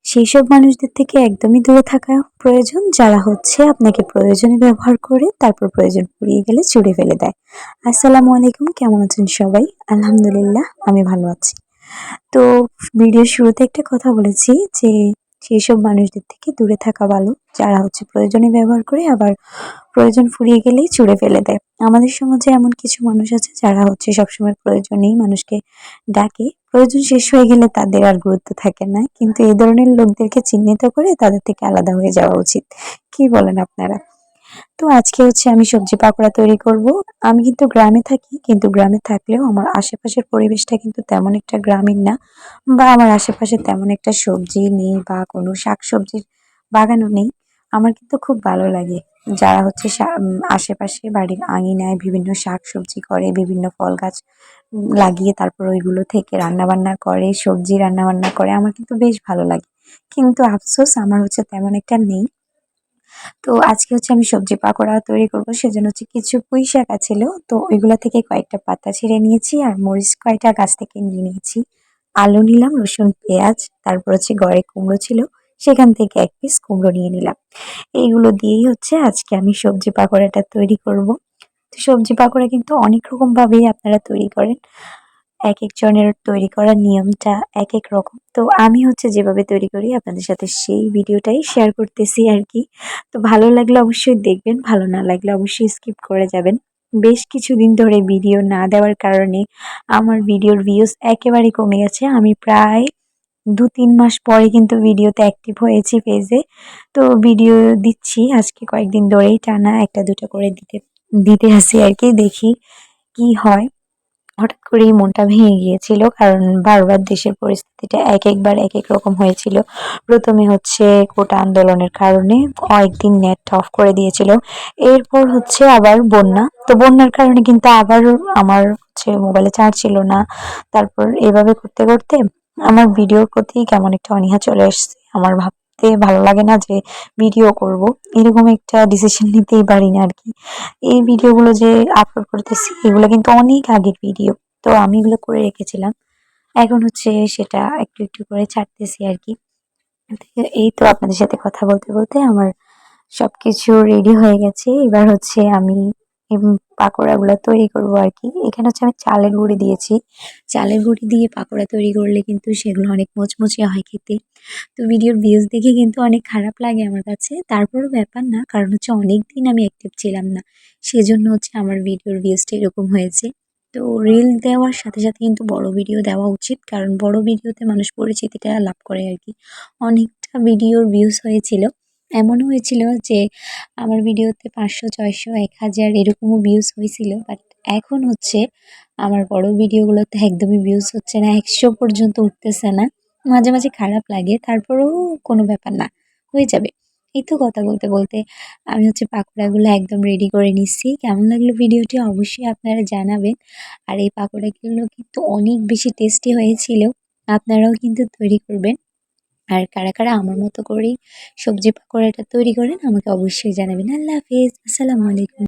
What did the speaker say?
সেই সব মানুষদের থেকে একদমই দূরে থাকা প্রয়োজন, যারা হচ্ছে আপনাকে প্রয়োজনে ব্যবহার করে তারপর প্রয়োজন ফুরিয়ে গেলে ছুঁড়ে ফেলে দেয়। আসসালামু আলাইকুম, কেমন আছেন সবাই? আলহামদুলিল্লাহ, আমি ভালো আছি। তো ভিডিওর শুরুতে একটা কথা বলেছি যে সেই সব মানুষদের থেকে দূরে থাকা ভালো, যারা হচ্ছে প্রয়োজনে ব্যবহার করে আবার প্রয়োজন ফুরিয়ে গেলেই ছুঁড়ে ফেলে দেয়। আমাদের সমাজে এমন কিছু মানুষ আছে যারা হচ্ছে সবসময় প্রয়োজনেই মানুষকে ডাকে, প্রয়োজন শেষ হয়ে গেলে তাদের আর গুরুত্ব থাকে না। কিন্তু এই ধরনের লোকদেরকে চিহ্নিত করে তাদের থেকে আলাদা হয়ে যাওয়া উচিত। কি বলেন আপনারা? তো আজকে হচ্ছে আমি সবজি পাকোড়া তৈরি করব। আমি কিন্তু গ্রামে থাকি, কিন্তু গ্রামে থাকলেও আমার আশেপাশের পরিবেশটা কিন্তু তেমন একটা গ্রামীণ না, বা আমার আশেপাশে তেমন একটা সবজি নেই বা কোনো শাকসবজির বাগানও নেই। আমার কিন্তু খুব ভালো লাগে যারা হচ্ছে আশেপাশে বাড়ির আঙিনায় বিভিন্ন শাকসবজি করে, বিভিন্ন ফল গাছ লাগিয়ে তারপর ওইগুলো থেকে রান্নাবান্না করে, সবজি রান্নাবান্না করে। আমার কিন্তু বেশ ভালো লাগে, কিন্তু আফসোস আমার হচ্ছে তেমন একটা নেই। তো আজকে হচ্ছে আমি সবজি পাকোড়া তৈরি করব, সেজন্য হচ্ছে কিছু পুঁই শাক আছিল, তো ওইগুলা থেকে কয়েকটা পাতা ছিঁড়ে নিয়েছি আর মরিচ কয়টা গাছ থেকে নিয়ে নিয়েছি। আলু নিলাম, রসুন, পেঁয়াজ, তারপর হচ্ছে ঘরে কুমড়ো ছিল, সেখান থেকে এক পিস কুমড়ো নিয়ে নিলাম। এইগুলো দিয়েই হচ্ছে আজকে আমি সবজি পাকোড়াটা তৈরি করব। তো সবজি পাকোড়া কিন্তু অনেক রকম ভাবেই আপনারা তৈরি করেন, এক একজনের তৈরি করার নিয়মটা এক এক রকম। তো আমি হচ্ছে যেভাবে তৈরি করি আপনাদের সাথে সেই ভিডিওটাই শেয়ার করতেছি আর কি। তো ভালো লাগলে অবশ্যই দেখবেন, ভালো না লাগলে অবশ্যই স্কিপ করে যাবেন। বেশ কিছুদিন ধরে ভিডিও না দেওয়ার কারণে আমার ভিডিওর ভিউজ একেবারে কমে গেছে। আমি প্রায় ২-৩ মাস পরে কিন্তু ভিডিওতে অ্যাক্টিভ হয়েছি পেজে। তো ভিডিও দিচ্ছি আজকে কয়েকদিন ধরেই, টানা একটা দুটো করে দিতে দিতে আসি আর কি, দেখি কি হয়। হঠাৎ করেই মনটা ভেঙে গিয়েছিল, কারণ বারবার দেশের পরিস্থিতিটা এক একবার এক এক রকম হয়েছিল। প্রথমে হচ্ছে কোটা আন্দোলনের কারণে কয়েকদিন নেট অফ করে দিয়েছিল, এরপর হচ্ছে আবার বন্যা। তো বন্যার কারণে কিন্তু আবার আমার হচ্ছে মোবাইলে চার্জ ছিল না। তারপর এভাবে করতে করতে আমার ভিডিওর প্রতি কেমন একটা অনীহা চলে এসেছে। আমার ভাবতে ভালো লাগে না যে ভিডিও করব, এরকম একটা ডিসিশন নিতেই পারি না আর কি। এই ভিডিওগুলো যে আপলোড করতেছি এগুলো কিন্তু অনেক আগের ভিডিও, তো আমি এগুলো করে রেখেছিলাম। এখন হচ্ছে সেটা একটু একটু করে ছাড়তেছি আর কি। এই তো আপনাদের সাথে কথা বলতে বলতে আমার সবকিছু রেডি হয়ে গেছে। এবার হচ্ছে আমি পাকোড়াগুলো তৈরি করব আর কি। এখানে হচ্ছে আমি চালের গুঁড়ি দিয়েছি। চালের গুঁড়ি দিয়ে পাকোড়া তৈরি করলে কিন্তু সেগুলো অনেক মুচমুচে হয় খেতে। তো ভিডিওর ভিউজ দেখে কিন্তু অনেক খারাপ লাগে আমার কাছে, তারপরও ব্যাপার না, কারণ হচ্ছে অনেকদিন আমি অ্যাক্টিভ ছিলাম না, সেজন্য হচ্ছে আমার ভিডিওর ভিউজটা এরকম হয়েছে। তো রিল দেওয়ার সাথে সাথে কিন্তু বড় ভিডিও দেওয়া উচিত, কারণ বড় ভিডিওতে মানুষ পরিচিতিটা লাভ করে আর কি। অনেকটা ভিডিওর ভিউজ হয়েছিল, এমনও হয়েছিল যে আমার ভিডিওতে ৫০০, ৬০০, ১০০০ এরকমও ভিউজ হয়েছিল। বাট এখন হচ্ছে আমার বড় ভিডিওগুলোতে একদমই ভিউজ হচ্ছে না, ১০০ পর্যন্ত উঠতেছে না। মাঝে মাঝে খারাপ লাগে, তারপরেও কোনো ব্যাপার না, হয়ে যাবে। এই তো কথা বলতে বলতে আমি হচ্ছে পাকোড়াগুলো একদম রেডি করে নিচ্ছি। কেমন লাগলো ভিডিওটি অবশ্যই আপনারা জানাবেন। আর এই পাকোড়াগুলো কিন্তু অনেক বেশি টেস্টি হয়েছিল, আপনারাও কিন্তু তৈরি করবেন। আর কারা কারা আমার মতো করেই সবজি পাকোড়াটা তৈরি করেন আমাকে অবশ্যই জানাবেন। আল্লাহ হাফেজ, আসসালামু আলাইকুম।